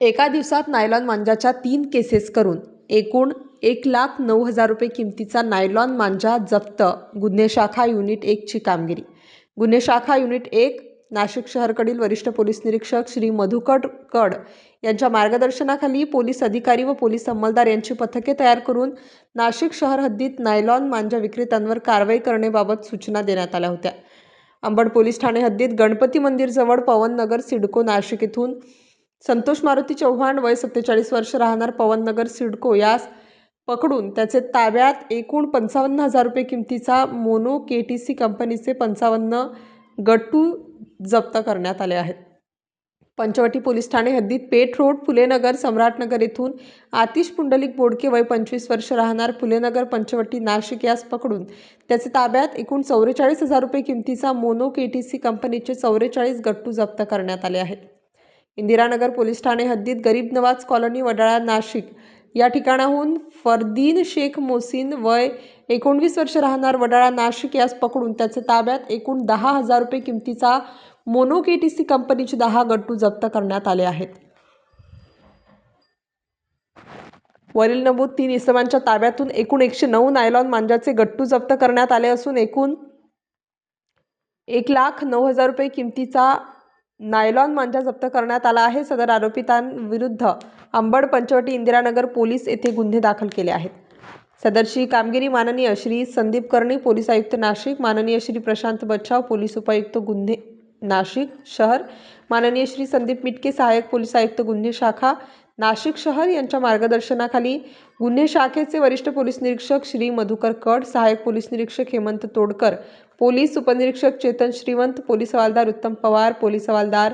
एका दिवसात nylon मांजाच्या 3 cases करून एकूण 1,09,000 रुपये किमतीचा नायलॉन मांजा जप्त. गुन्हे शाखा युनिट 1 ची कामगिरी. गुन्हे शाखा युनिट 1 नाशिक शहरकडील वरिष्ठ पोलीस निरीक्षक श्री मधुकर कड यांच्या मार्गदर्शनाखाली पोलीस अधिकारी व पोलीस अंमलदार यांची पथके तयार करून नाशिक शहर हद्दीत नायलॉन मांजा विक्रेत्यांवर कारवाई करण्याबाबत सूचना देण्यात आल्या होत्या. अंबड पोलीस ठाणे हद्दीत गणपती मंदिर जवळ पवननगर सिडको नाशिक येथून संतोष मारुती चव्हाण वय 47 वर्ष राहणार पवननगर सिडको यास पकडून त्याचे ताब्यात एकूण 55,000 रुपये किमतीचा मोनो KTC कंपनीचे 55 गट्टू जप्त करण्यात आले आहेत. पंचवटी पोलीस ठाणे हद्दीत पेठ रोड फुलेनगर सम्राटनगर येथून आतिश पुंडलिक बोडके वय 25 वर्ष राहणार फुलेनगर पंचवटी नाशिक यास पकडून त्याचे ताब्यात एकूण 44,000 रुपये किमतीचा मोनो KTC कंपनीचे 44 गट्टू जप्त करण्यात आले आहेत. इंदिरानगर पोलीस ठाणे हद्दीत गरीब नवाज कॉलनी वडाळा नाशिक या ठिकाणाहून फरदीन शेख मोसीन वय 19 वर्ष राहणार वडाळा नाशिक यास पकडून त्याचे ताब्यात एकूण 10,000 रुपये किमतीचा मोनो KTC कंपनीचे 10 गट्टू जप्त करण्यात आले आहेत. वरील नमूद 3 इसमांच्या ताब्यातून एकूण 109 नायलॉन मांजाचे गट्टू जप्त करण्यात आले असून एकूण 1,09,000 रुपये किमतीचा नायलॉन मांजा जप्त करण्यात आला आहे. सदर आरोपितांविरुद्ध अंबड पंचवटी इंदिरानगर पोलीस येथे गुन्हे दाखल केले आहेत. सदरची कामगिरी माननीय श्री संदीप कर्णी पोलीस आयुक्त नाशिक, माननीय श्री प्रशांत बच्छाव पोलीस उपायुक्त गुन्हे नाशिक शहर, माननीय श्री संदीप मिटके सहाय्यक पोलीस आयुक्त गुन्हे शाखा नाशिक शहर यांच्या मार्गदर्शनाखाली गुन्हे शाखेचे वरिष्ठ पोलीस निरीक्षक श्री मधुकर कड, सहाय्यक पोलीस निरीक्षक हेमंत तोडकर, पोलीस उपनिरीक्षक चेतन श्रीवंत, पोलीस हवालदार उत्तम पवार, पोलीस हवालदार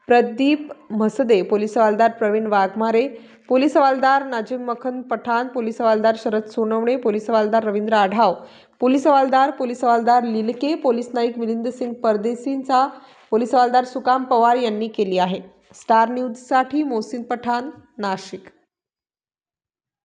प्रदीप म्हसदे, पोलीस हवालदार प्रवीण वाघमारे, पोलीस हवालदार नाजिम मखन पठाण, पोलीस हवालदार शरद सोनवणे, पोलीस हवालदार रवींद्र आढाव, पोलीस हवालदार लिलके, पोलीस नाईक मिलिंद सिंग परदेसींचा पोलीस हवालदार सुकाम पवार यांनी केली आहे. स्टार न्यूजसाठी मोहसिन पठाण, नाशिक.